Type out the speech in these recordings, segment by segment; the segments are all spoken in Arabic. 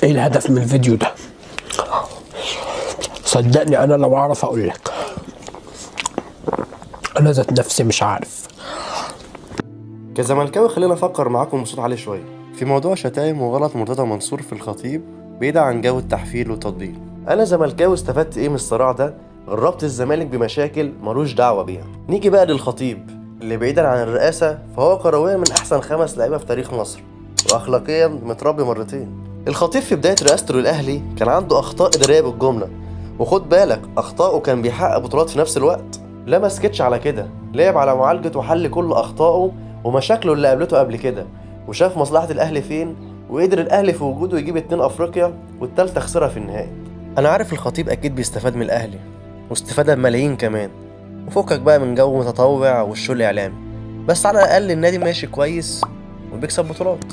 ايه الهدف من الفيديو ده؟ صدقني انا لو اعرف اقول لك. انا ذات نفسي مش عارف. كزملكاوي خلينا افكر معاكم بصوت عالي شويه في موضوع شتايم وغلط مرتضى منصور في الخطيب، بعيد عن جو التحفيل والتضليل. انا زملكاوي استفدت ايه من الصراع ده؟ غربت الزمالك بمشاكل ملوش دعوه بيها. نيجي بقى للخطيب اللي بعيدا عن الرئاسه فهو كرويا من احسن 5 لعيبه في تاريخ مصر، واخلاقيا متربي مرتين. الخطيب في بدايه رئاسته للاهلي كان عنده اخطاء اداريه بالجمله، وخد بالك اخطائه كان بيحقق بطولات في نفس الوقت. لا ما سكتش على كده، لعب على معالجه وحل كل اخطائه ومشاكله اللي قابلته قبل كده، وشاف مصلحة الأهلي فين، وقدر الأهلي في وجوده يجيب 2 أفريقيا والتالتة خسرها في النهائي. أنا عارف الخطيب أكيد بيستفاد من الأهلي، واستفادة بملايين كمان، وفكك بقى من جو متطوع والشو الإعلامي، بس على الأقل النادي ماشي كويس وبيكسب بطولات.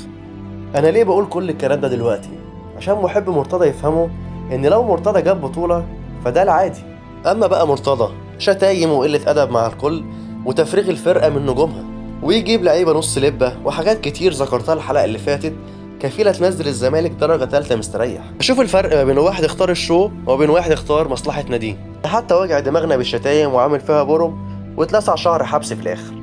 أنا ليه بقول كل الكلام ده دلوقتي؟ عشان محب مرتضى يفهموا إن لو مرتضى جاب بطولة فده العادي، أما بقى مرتضى شتايم وقلة أدب مع الكل وتفريغ الفرقة من نجومها، ويجيب لعيبه نص لبه وحاجات كتير ذكرتها الحلقه اللي فاتت كفيله تنزل الزمالك درجه ثالثه مستريح. شوف الفرق ما بين واحد اختار الشو وبين واحد اختار مصلحه ناديه. حتى وجع دماغنا بالشتايم وعامل فيها برم واتلسع شهر حبس في الاخر.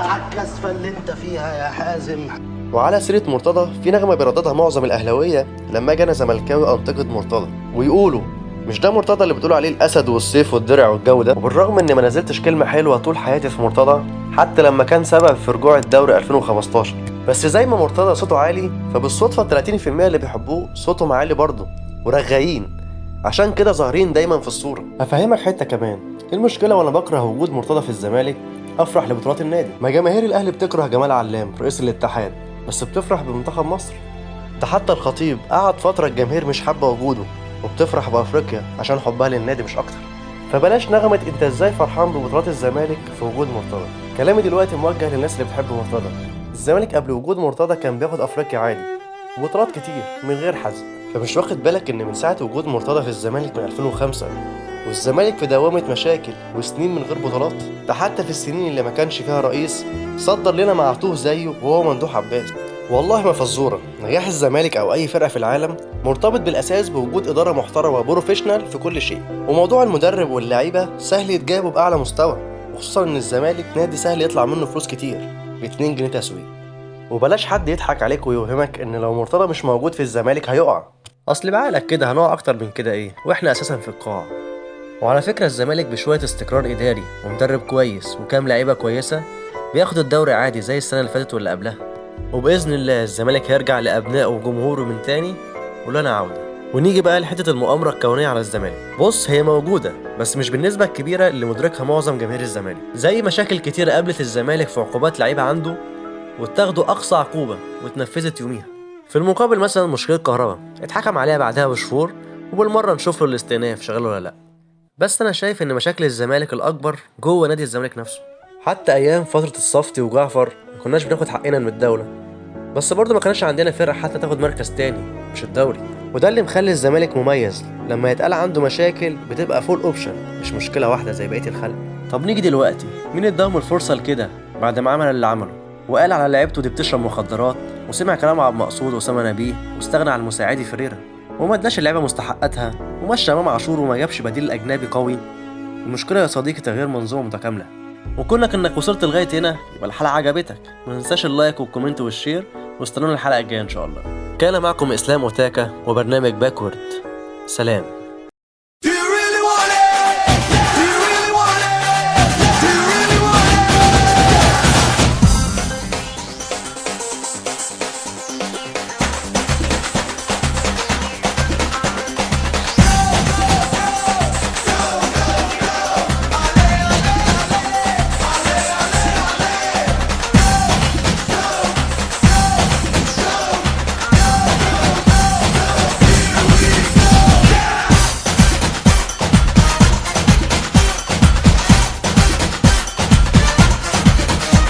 على الكسفه اللي انت فيها يا حازم. وعلى سيره مرتضى في نغمه بيرددها معظم الاهلاويه لما اجي انا زملكاوي انتقد مرتضى ويقولوا مش ده مرتضى اللي بتقولوا عليه الاسد والسيف والدرع والجو ده؟ وبالرغم اني ما نزلتش كلمه حلوه طول حياتي في مرتضى حتى لما كان سبب في رجوع الدوري 2015، بس زي ما مرتضى صوته عالي فبالصدفه 30% اللي بيحبوه صوتهم عالي برضه ورغايين، عشان كده ظاهرين دايما في الصوره. افهمك حته كمان، ايه المشكله وانا بكره وجود مرتضى في الزمالك افرح لبطولات النادي؟ ما جماهير الاهلي بتكره جمال علام رئيس الاتحاد بس بتفرح بمنتخب مصر. ده حتى الخطيب قعد فتره الجماهير مش حابه وجوده وبتفرح بافريقيا عشان حبها للنادي مش اكتر. فبلاش نغمة انت ازاي فرحان ببطولات الزمالك في وجود مرتضى. كلامي دلوقتي موجه للناس اللي بتحب مرتضى. الزمالك قبل وجود مرتضى كان بياخد افريقيا عادي وبطولات كتير من غير حزم، فمش واخد بالك ان من ساعة وجود مرتضى في الزمالك من 2005 والزمالك في دوامة مشاكل وسنين من غير بطولات؟ ده حتى في السنين اللي ما كانش فيها رئيس صدر لنا معتوه زيه وهو ممدوح عباس. والله ما فزورة، نجاح الزمالك او اي فرقة في العالم مرتبط بالاساس بوجود ادارة محترمة وبروفيشنال في كل شيء، وموضوع المدرب واللعيبة سهل يتجابوا باعلى مستوى، وخصوصا ان الزمالك نادي سهل يطلع منه فلوس كتير ب2 جنيه تسويق. وبلاش حد يضحك عليك ويوهمك ان لو مرتضى مش موجود في الزمالك هيقع، اصل بعقلك كده هنقع اكتر من كده ايه واحنا اساسا في القاع. وعلى فكرة الزمالك بشوية استقرار اداري ومدرب كويس وكام لعيبة كويسة بياخد الدوري عادي زي السنة اللي فاتت واللي قبلها، وبإذن الله الزمالك هيرجع لأبنائه وجمهوره من تاني ولنا عودة. ونيجي بقى لحتة المؤامرة الكونية على الزمالك. بص هي موجودة بس مش بالنسبة الكبيرة اللي مدركها معظم جماهير الزمالك، زي مشاكل كتير قابلت الزمالك في عقوبات لعيبة عنده واتاخدوا أقصى عقوبة واتنفذت يوميها. في المقابل مثلا مشكلة كهرباء اتحكم عليها بعدها بشهور وبالمرة نشوف له الاستئناف شغال ولا لأ. بس أنا شايف إن مشاكل الزمالك الأكبر جوه نادي الزمالك نفسه. حتى أيام فترة الصفتي وجعفر ما كناش بناخد حقنا من الدولة، بس برضه ما كانش عندنا فرقة حتى تاخد مركز تاني مش الدوري، وده اللي مخلي الزمالك مميز. لما يتقال عنده مشاكل بتبقى فول اوبشن مش مشكلة واحدة زي بقية الخلق. طب نيجي دلوقتي، مين اداهم الفرصة لكده بعد ما عمل اللي عمله وقال على لعيبته دي بتشرب مخدرات وسمع كلام عبد المقصود وسام نبيه واستغنى عن مساعدي فريرة وما اداش اللعيبة مستحقاتها ومشى امام عاشور وما جابش بديل اجنبي قوي؟ المشكلة يا صديقي تغيير منظومة متكاملة. وكونك انك وصلت لغايه هنا يبقى الحلقه عجبتك، ما تنساش اللايك والكومنت والشير، واستنونا الحلقه الجايه ان شاء الله. كان معكم اسلام اوتاكا وبرنامج باكورد. سلام.